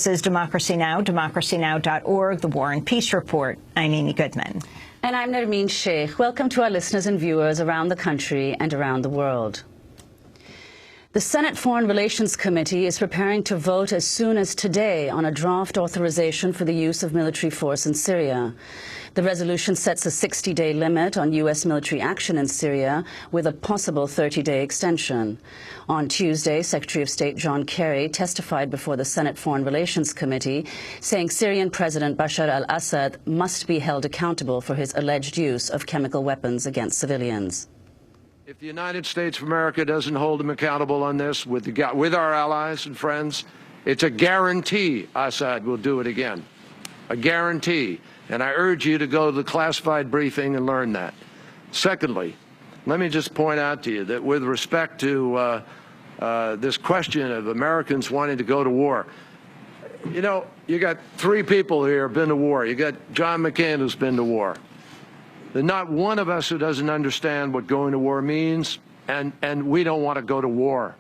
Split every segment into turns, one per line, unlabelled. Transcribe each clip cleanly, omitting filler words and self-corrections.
This is Democracy Now!, democracynow.org, The War and Peace Report. I'm Amy Goodman.
And I'm Nermeen Sheikh. Welcome to our listeners and viewers around the country and around the world. The Senate Foreign Relations Committee is preparing to vote as soon as today on a draft authorization for the use of military force in Syria. The resolution sets a 60-day limit on U.S. military action in Syria, with a possible 30-day extension. On Tuesday, Secretary of State John Kerry testified before the Senate Foreign Relations Committee, saying Syrian President Bashar al-Assad must be held accountable for his alleged use of chemical weapons against civilians.
If the United States of America doesn't hold him accountable on this with our allies and friends, it's a guarantee Assad will do it again. A guarantee. And I urge you to go to the classified briefing and learn that. Secondly, let me just point out to you that with respect to this question of Americans wanting to go to war, you know, you got three people here who have been to war. You got John McCain, who's been to war. There's not one of us who doesn't understand what going to war means, and we don't want to go to war.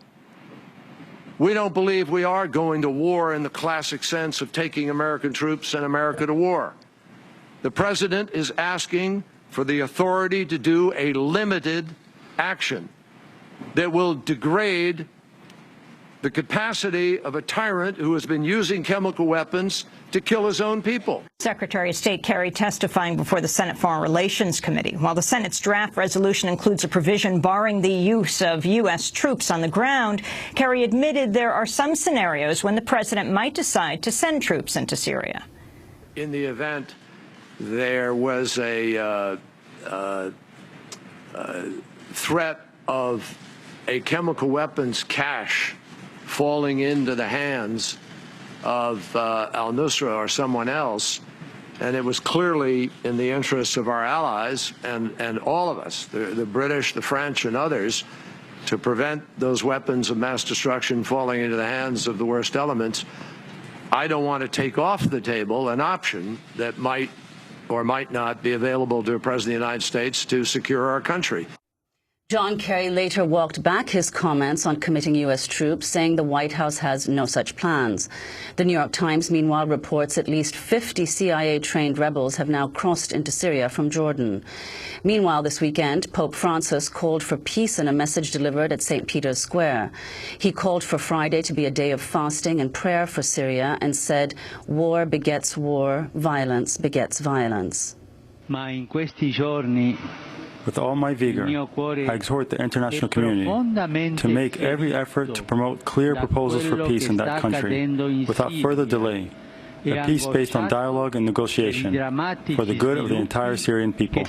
We don't believe we are going to war in the classic sense of taking American troops and America to war. The President is asking for the authority to do a limited action that will degrade the capacity of a tyrant who has been using chemical weapons to kill his own people.
Secretary of State Kerry testifying before the Senate Foreign Relations Committee. While the Senate's draft resolution includes a provision barring the use of U.S. troops on the ground, Kerry admitted there are some scenarios when the president might decide to send troops into Syria.
In the event there was a threat of a chemical weapons cache falling into the hands of al-Nusra or someone else, and it was clearly in the interests of our allies and all of us, the British, the French, and others, to prevent those weapons of mass destruction falling into the hands of the worst elements. I don't want to take off the table an option that might or might not be available to a President of the United States to secure our country.
John Kerry later walked back his comments on committing U.S. troops, saying the White House has no such plans. The New York Times, meanwhile, reports at least 50 CIA-trained rebels have now crossed into Syria from Jordan. Meanwhile, this weekend, Pope Francis called for peace in a message delivered at St. Peter's Square. He called for Friday to be a day of fasting and prayer for Syria and said, "War begets war, violence begets violence."
Ma in questi giorni,
with all my vigor, I exhort the international community to make every effort to promote clear proposals for peace in that country without further delay, a peace based on dialogue and negotiation for the good of the entire Syrian people.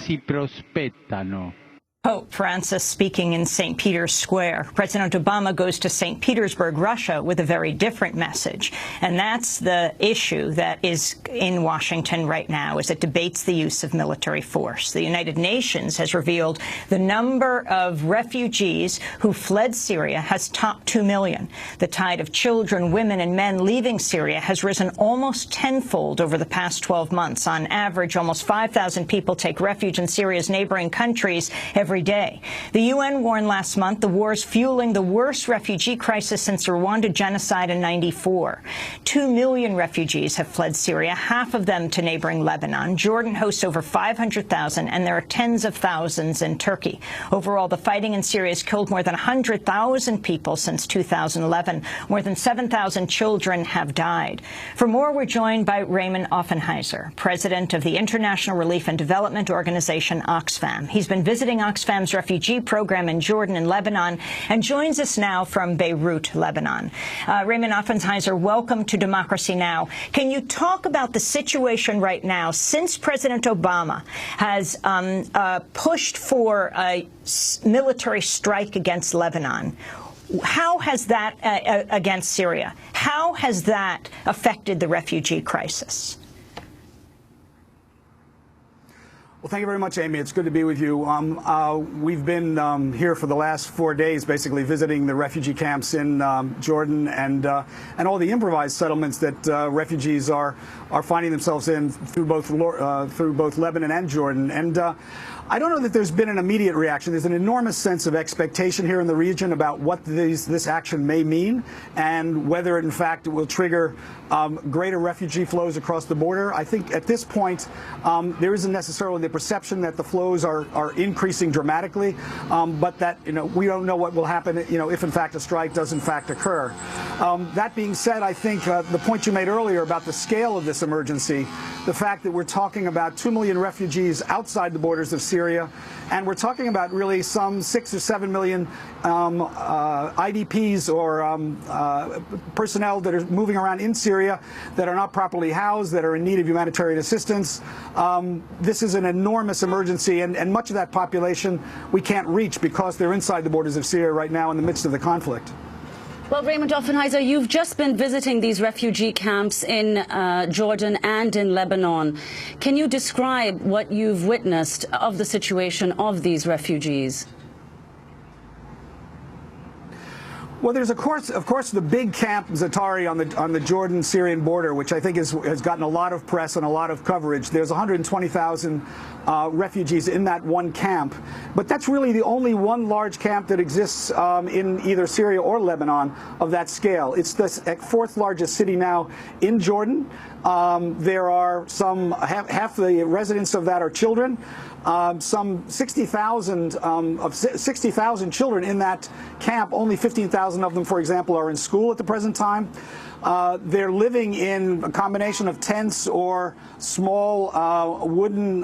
Pope Francis speaking in St. Peter's Square. President Obama goes to St. Petersburg, Russia, with a very different message. And that's the issue that is in Washington right now, as it debates the use of military force. The United Nations has revealed the number of refugees who fled Syria has topped 2 million. The tide of children, women, and men leaving Syria has risen almost tenfold over the past 12 months. On average, almost 5,000 people take refuge in Syria's neighboring countries every day. The UN warned last month the war is fueling the worst refugee crisis since the Rwanda genocide in '94. 2 million refugees have fled Syria, half of them to neighboring Lebanon. Jordan hosts over 500,000, and there are tens of thousands in Turkey. Overall, the fighting in Syria has killed more than 100,000 people since 2011. More than 7,000 children have died. For more, we're joined by Raymond Offenheiser, president of the International Relief and Development Organization, Oxfam. He's been visiting Oxfam's refugee program in Jordan and Lebanon and joins us now from Beirut, Lebanon. Raymond Offenheiser, welcome to Democracy Now! Can you talk about the situation right now since President Obama has pushed for a military strike against Lebanon? How has that, against Syria, how has that affected the refugee crisis?
Well, thank you very much, Amy. It's good to be with you. We've been here for the last 4 days, basically visiting the refugee camps in Jordan and all the improvised settlements that refugees are finding themselves in through both Lebanon and Jordan. And I don't know that there's been an immediate reaction. There's an enormous sense of expectation here in the region about what this action may mean and whether, in fact, it will trigger greater refugee flows across the border. I think at this point, there isn't necessarily the perception that the flows are increasing dramatically, but that we don't know what will happen if in fact a strike does in fact occur. That being said, I think the point you made earlier about the scale of this emergency, the fact that we're talking about 2 million refugees outside the borders of Syria, and we're talking about really some 6 or 7 million IDPs or personnel that are moving around in Syria that are not properly housed, that are in need of humanitarian assistance. This is an enormous emergency, and much of that population we can't reach because they're inside the borders of Syria right now in the midst of the conflict.
Well, Raymond Offenheiser, you've just been visiting these refugee camps in Jordan and in Lebanon. Can you describe what you've witnessed of the situation of these refugees?
Well, there's of course the big camp Zatari on the Jordan-Syrian border, which I think has gotten a lot of press and a lot of coverage. There's 120,000 refugees in that one camp, but that's really the only one large camp that exists in either Syria or Lebanon of that scale. It's the fourth largest city now in Jordan. There are some half the residents of that are children. Some 60,000 of 60,000 children in that camp. Only 15,000 of them, for example, are in school at the present time. They're living in a combination of tents or small wooden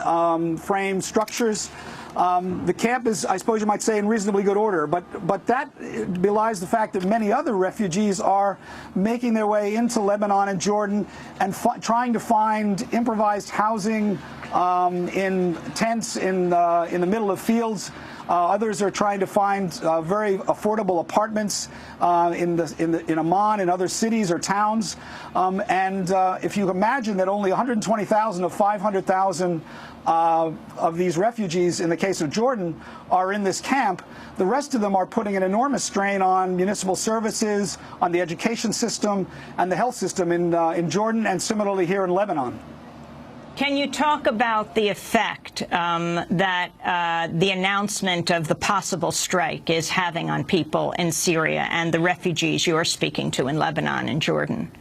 frame structures. The camp is, I suppose you might say, in reasonably good order, but that belies the fact that many other refugees are making their way into Lebanon and Jordan and trying to find improvised housing in tents in the middle of fields. Others are trying to find very affordable apartments in Amman and other cities or towns. And if you imagine that only 120,000 of 500,000 of these refugees, in the case of Jordan, are in this camp, the rest of them are putting an enormous strain on municipal services, on the education system, and the health system in Jordan, and similarly here in Lebanon.
Can you talk about the effect that the announcement of the possible strike is having on people in Syria and the refugees you're speaking to in Lebanon and Jordan?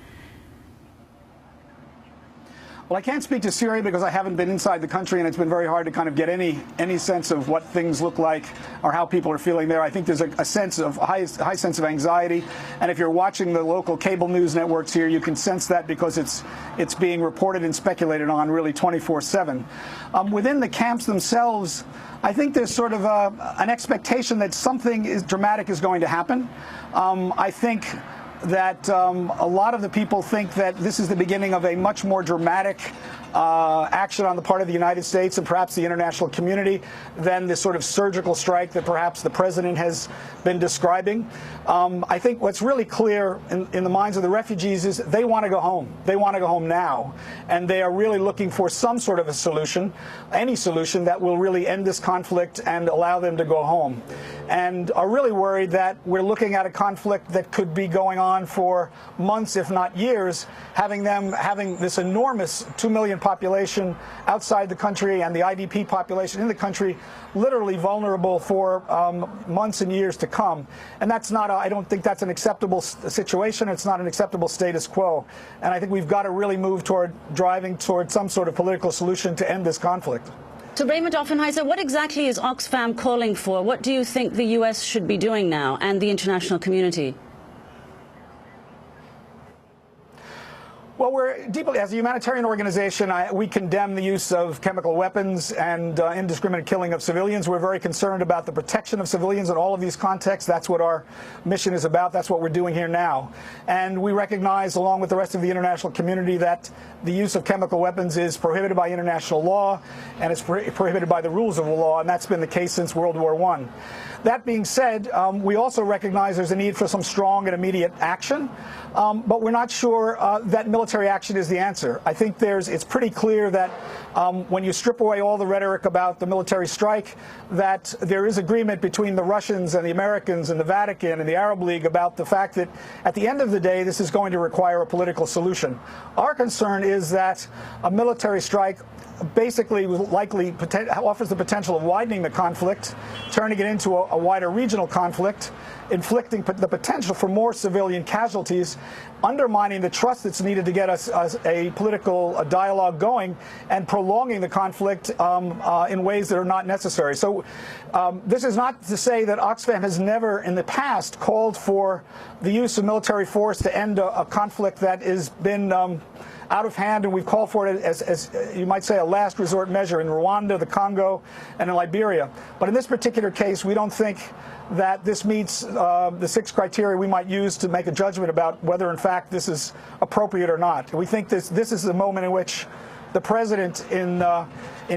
Well, I can't speak to Syria because I haven't been inside the country, and it's been very hard to kind of get any sense of what things look like or how people are feeling there. I think there's a sense of high sense of anxiety, and if you're watching the local cable news networks here, you can sense that because it's being reported and speculated on really 24/7. Within the camps themselves, I think there's sort of an expectation that something dramatic is going to happen. I think that a lot of the people think that this is the beginning of a much more dramatic action on the part of the United States and perhaps the international community than the sort of surgical strike that perhaps the president has been describing. I think what's really clear in the minds of the refugees is they want to go home. They want to go home now. And they are really looking for some sort of a solution, any solution that will really end this conflict and allow them to go home. And are really worried that we're looking at a conflict that could be going on for months, if not years, having this enormous 2 million population outside the country and the IDP population in the country literally vulnerable for months and years to come. And that's not, I don't think that's an acceptable situation. It's not an acceptable status quo. And I think we've got to really move toward driving toward some sort of political solution to end this conflict.
So, Raymond Offenheiser, what exactly is Oxfam calling for? What do you think the U.S. should be doing now and the international community?
Well, we're deeply, as a humanitarian organization, we condemn the use of chemical weapons and indiscriminate killing of civilians. We're very concerned about the protection of civilians in all of these contexts. That's what our mission is about. That's what we're doing here now. And we recognize, along with the rest of the international community, that the use of chemical weapons is prohibited by international law and it's prohibited by the rules of the law, and that's been the case since World War I. That being said, we also recognize there's a need for some strong and immediate action, but we're not sure that military military action is the answer. I think it's pretty clear that when you strip away all the rhetoric about the military strike, that there is agreement between the Russians and the Americans and the Vatican and the Arab League about the fact that at the end of the day, this is going to require a political solution. Our concern is that a military strike basically likely offers the potential of widening the conflict, turning it into a wider regional conflict, inflicting the potential for more civilian casualties, undermining the trust that's needed to get us a political dialogue going, and prolonging the conflict in ways that are not necessary. So this is not to say that Oxfam has never in the past called for the use of military force to end a conflict that has been out of hand, and we've called for it as you might say, a last resort measure in Rwanda, the Congo, and in Liberia. But in this particular case, we don't think that this meets the 6 criteria we might use to make a judgment about whether, in fact, this is appropriate or not. We think this is the moment in which the president in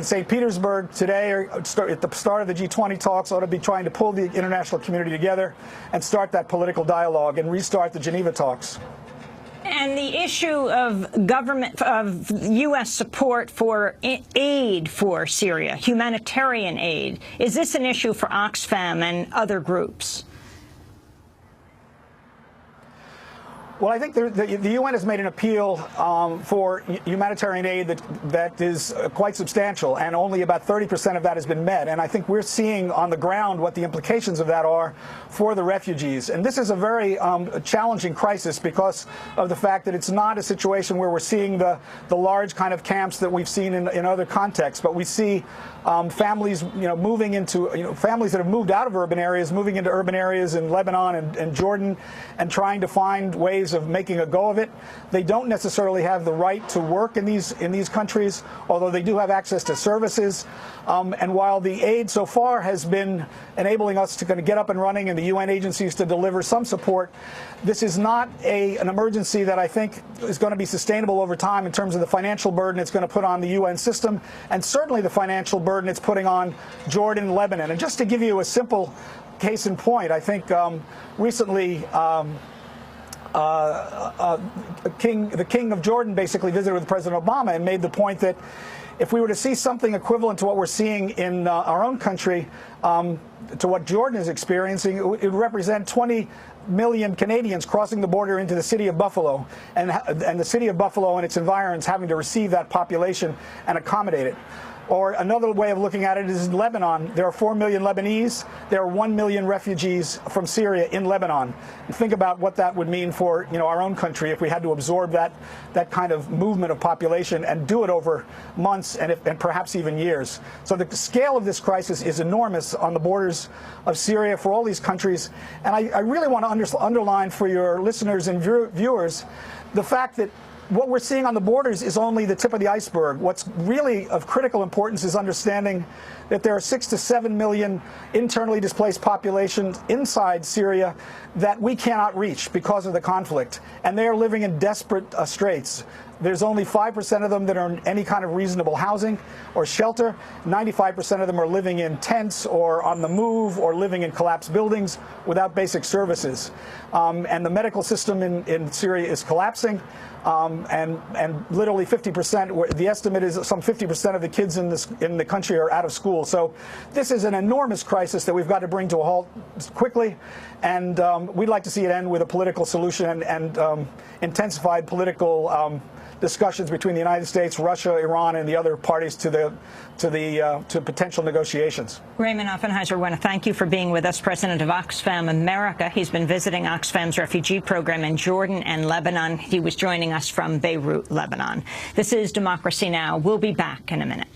St. Petersburg today, or at the start of the G20 talks, ought to be trying to pull the international community together and start that political dialogue and restart the Geneva talks.
And the issue of U.S. support for aid for Syria, humanitarian aid, is this an issue for Oxfam and other groups?
Well, I think the UN has made an appeal for humanitarian aid that is quite substantial, and only about 30% of that has been met. And I think we're seeing on the ground what the implications of that are for the refugees. And this is a very challenging crisis because of the fact that it's not a situation where we're seeing the large kind of camps that we've seen in other contexts, but we see families, moving into, families that have moved out of urban areas, moving into urban areas in Lebanon and Jordan, and trying to find ways of making a go of it. They don't necessarily have the right to work in these countries, although they do have access to services. And while the aid so far has been enabling us to kind of get up and running and the UN agencies to deliver some support, this is not an emergency that I think is going to be sustainable over time in terms of the financial burden it's going to put on the UN system, and certainly the financial burden it's putting on Jordan and Lebanon. And just to give you a simple case in point, I think recently the King of Jordan basically visited with President Obama and made the point that if we were to see something equivalent to what we're seeing in our own country, to what Jordan is experiencing, it would represent 20 million Canadians crossing the border into the city of Buffalo, and the city of Buffalo and its environs having to receive that population and accommodate it. Or another way of looking at it is in Lebanon. There are 4 million Lebanese. There are 1 million refugees from Syria in Lebanon. And think about what that would mean for our own country if we had to absorb that kind of movement of population and do it over months and perhaps even years. So the scale of this crisis is enormous on the borders of Syria for all these countries. And I really want to underline for your listeners and viewers the fact that what we're seeing on the borders is only the tip of the iceberg. What's really of critical importance is understanding that there are 6 to 7 million internally displaced populations inside Syria that we cannot reach because of the conflict, and they are living in desperate straits. There's only 5% of them that are in any kind of reasonable housing or shelter. 95% of them are living in tents or on the move or living in collapsed buildings without basic services. And the medical system in Syria is collapsing. And literally 50%, the estimate is some 50% of the kids in the country are out of school. So this is an enormous crisis that we've got to bring to a halt quickly. And we'd like to see it end with a political solution and intensified political discussions between the United States, Russia, Iran, and the other parties to potential negotiations.
Raymond Offenheiser, I want to thank you for being with us, president of Oxfam America. He's been visiting Oxfam's refugee program in Jordan and Lebanon. He was joining us from Beirut, Lebanon. This is Democracy Now! We'll be back in a minute.